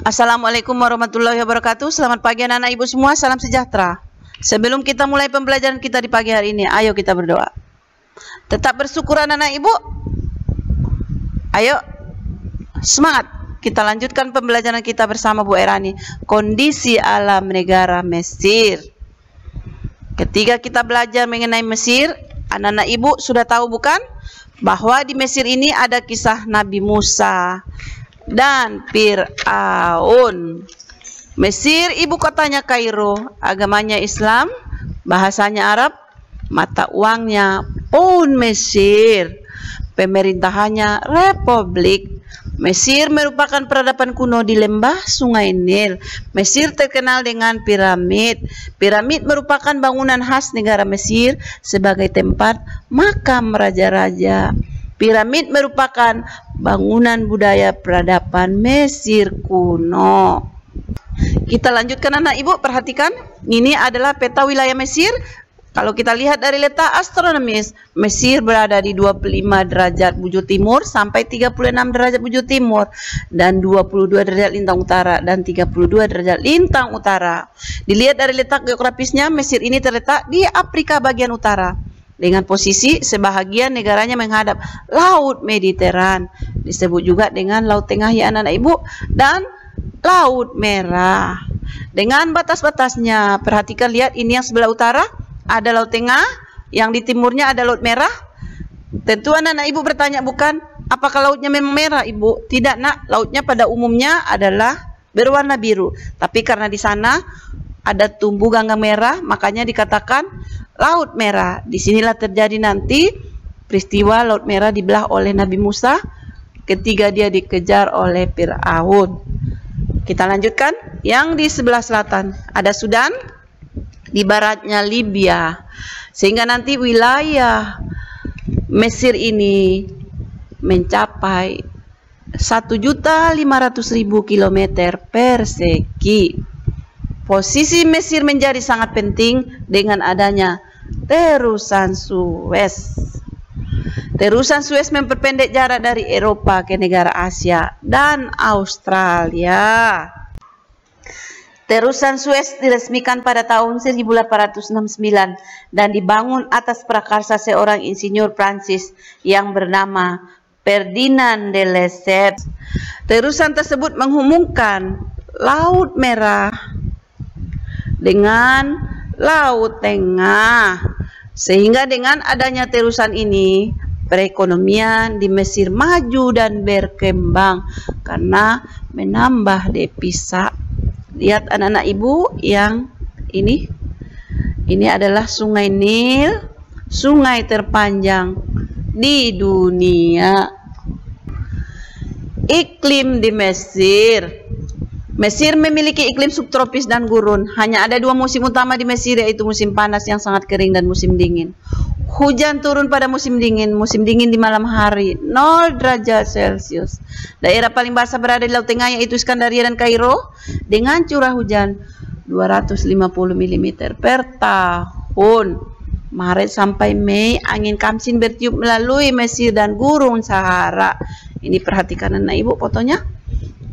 Assalamualaikum warahmatullahi wabarakatuh. Selamat pagi anak-anak ibu semua, salam sejahtera. Sebelum kita mulai pembelajaran kita di pagi hari ini, ayo kita berdoa. Tetap bersyukur anak-anak ibu. Ayo, semangat. Kita lanjutkan pembelajaran kita bersama Bu Erani. Kondisi alam negara Mesir. Ketika kita belajar mengenai Mesir, anak-anak ibu sudah tahu bukan? Bahwa di Mesir ini ada kisah Nabi Musa dan Fir'aun. Mesir ibu kotanya Kairo, agamanya Islam, bahasanya Arab, mata uangnya pound Mesir, pemerintahannya Republik. Mesir merupakan peradaban kuno di lembah Sungai Nil. Mesir terkenal dengan piramid. Piramid merupakan bangunan khas negara Mesir sebagai tempat makam raja-raja. Piramid merupakan bangunan budaya peradaban Mesir kuno. Kita lanjutkan anak ibu, perhatikan. Ini adalah peta wilayah Mesir. Kalau kita lihat dari letak astronomis, Mesir berada di 25 derajat bujur timur sampai 36 derajat bujur timur dan 22 derajat lintang utara dan 32 derajat lintang utara. Dilihat dari letak geografisnya, Mesir ini terletak di Afrika bagian utara dengan posisi sebahagian negaranya menghadap Laut Mediteran, disebut juga dengan Laut Tengah ya anak-anak ibu, dan Laut Merah. Dengan batas-batasnya, perhatikan, lihat ini yang sebelah utara ada Laut Tengah, yang di timurnya ada Laut Merah. Tentu anak-anak ibu bertanya, bukan, apakah lautnya memang merah ibu? Tidak nak, lautnya pada umumnya adalah berwarna biru. Tapi karena di sana ada tumbuh ganggang merah, makanya dikatakan Laut Merah. Disinilah terjadi nanti peristiwa Laut Merah dibelah oleh Nabi Musa ketika dia dikejar oleh Fir'aun. Kita lanjutkan, yang di sebelah selatan ada Sudan, di baratnya Libya, sehingga nanti wilayah Mesir ini mencapai 1.500.000 km persegi. Posisi Mesir menjadi sangat penting dengan adanya terusan Suez. Terusan Suez memperpendek jarak dari Eropa ke negara Asia dan Australia. Terusan Suez diresmikan pada tahun 1869 dan dibangun atas prakarsa seorang insinyur Prancis yang bernama Ferdinand de Lesseps. Terusan tersebut menghubungkan Laut Merah dengan Laut Tengah, sehingga dengan adanya terusan ini perekonomian di Mesir maju dan berkembang karena menambah devisa. Lihat anak-anak ibu, yang ini adalah Sungai Nil, sungai terpanjang di dunia. Iklim di Mesir. Mesir memiliki iklim subtropis dan gurun. Hanya ada dua musim utama di Mesir, yaitu musim panas yang sangat kering dan musim dingin. Hujan turun pada musim dingin di malam hari 0 derajat Celcius. Daerah paling basah berada di Laut Tengah, yaitu Iskandaria dan Kairo, dengan curah hujan 250 mm per tahun. Maret sampai Mei, angin kamsin bertiup melalui Mesir dan Gurun Sahara. Ini perhatikan anak ibu fotonya.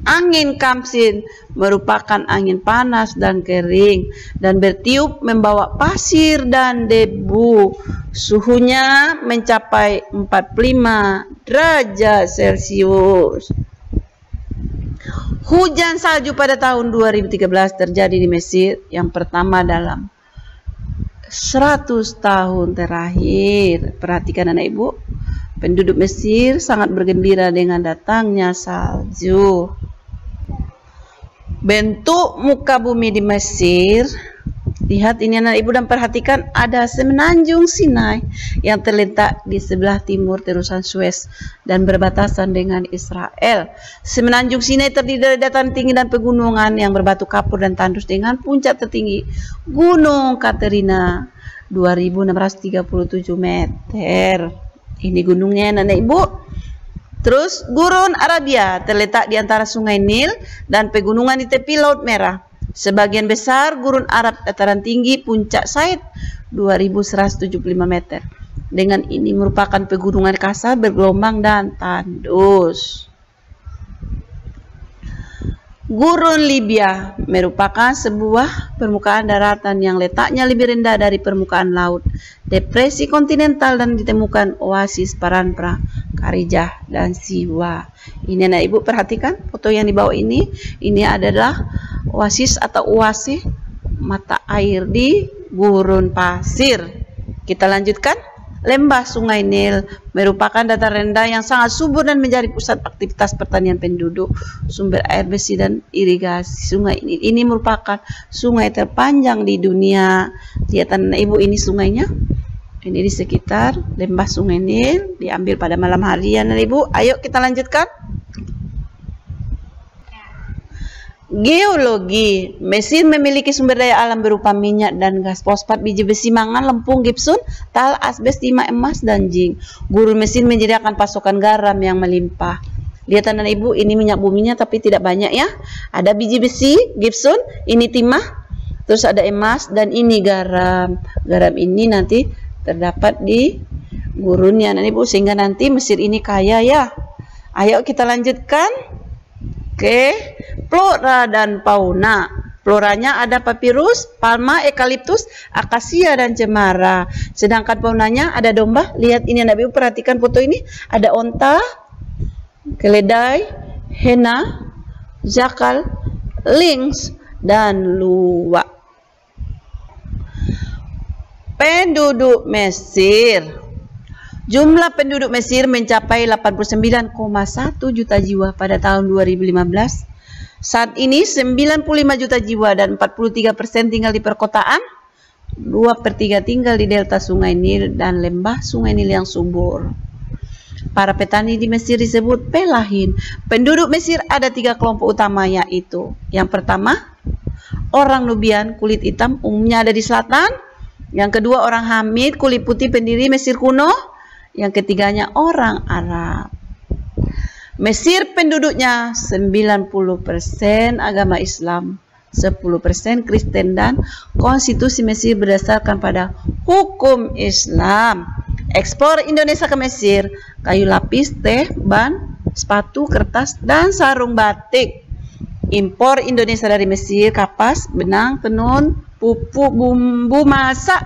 Angin kamsin merupakan angin panas dan kering dan bertiup membawa pasir dan debu. Suhunya mencapai 45 derajat Celcius. Hujan salju pada tahun 2013 terjadi di Mesir, yang pertama dalam 100 tahun terakhir. Perhatikan anak ibu, penduduk Mesir sangat bergembira dengan datangnya salju. Bentuk muka bumi di Mesir, lihat ini anak ibu dan perhatikan, ada semenanjung Sinai yang terletak di sebelah timur terusan Suez dan berbatasan dengan Israel. Semenanjung Sinai terdiri dari dataran tinggi dan pegunungan yang berbatu kapur dan tandus dengan puncak tertinggi Gunung Katerina 2637 meter. Ini gunungnya anak ibu. Terus Gurun Arabia terletak di antara Sungai Nil dan pegunungan di tepi Laut Merah. Sebagian besar Gurun Arab dataran tinggi puncak Said 2175 meter. Dengan ini merupakan pegunungan kasar bergelombang dan tandus. Gurun Libya merupakan sebuah permukaan daratan yang letaknya lebih rendah dari permukaan laut. Depresi kontinental dan ditemukan oasis Paranpra, Karijah, dan Siwa. Ini anak ibu perhatikan foto yang di bawah ini. Ini adalah oasis atau oase mata air di gurun pasir. Kita lanjutkan. Lembah Sungai Nil merupakan dataran rendah yang sangat subur dan menjadi pusat aktivitas pertanian penduduk, sumber air bersih dan irigasi. Sungai ini merupakan sungai terpanjang di dunia. Lihat anak ibu, ini sungainya. Ini di sekitar lembah Sungai Nil, diambil pada malam hari ya anak ibu. Ayo kita lanjutkan. Geologi. Mesir memiliki sumber daya alam berupa minyak dan gas, fosfat, biji besi, mangan, lempung, gipsun, tal, asbes, timah, emas, dan zinc. Gurun Mesir menyediakan pasokan garam yang melimpah. Lihat anak ibu, ini minyak buminya tapi tidak banyak ya. Ada biji besi, gipsun, ini timah, terus ada emas, dan ini garam. Garam ini nanti terdapat di gurunnya anak ibu, sehingga nanti Mesir ini kaya ya. Ayo kita lanjutkan. Oke, flora dan fauna. Floranya ada papirus, palma, eukaliptus, akasia, dan cemara. Sedangkan faunanya ada domba. Lihat ini anak ibu, perhatikan foto ini. Ada onta, keledai, hena, jakal, lynx, dan luwak. Penduduk Mesir. Jumlah penduduk Mesir mencapai 89,1 juta jiwa pada tahun 2015. Saat ini 95 juta jiwa dan 43% tinggal di perkotaan, 2/3 tinggal di delta Sungai Nil dan lembah Sungai Nil yang subur. Para petani di Mesir disebut pelahin. Penduduk Mesir ada 3 kelompok utama, yaitu yang pertama, orang Nubian kulit hitam, umumnya ada di selatan. Yang kedua, orang Hamid kulit putih, pendiri Mesir kuno. Yang ketiganya orang Arab. Mesir penduduknya 90% agama Islam, 10% Kristen, dan konstitusi Mesir berdasarkan pada hukum Islam. Ekspor Indonesia ke Mesir, kayu lapis, teh, ban, sepatu, kertas, dan sarung batik. Impor Indonesia dari Mesir, kapas, benang, tenun, pupuk, bumbu masak,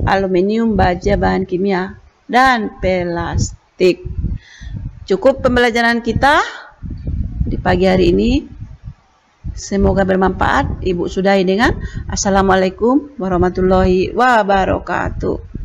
aluminium, baja, bahan kimia, dan plastik. Cukup pembelajaran kita di pagi hari ini. Semoga bermanfaat. Ibu sudahi dengan Assalamualaikum warahmatullahi wabarakatuh.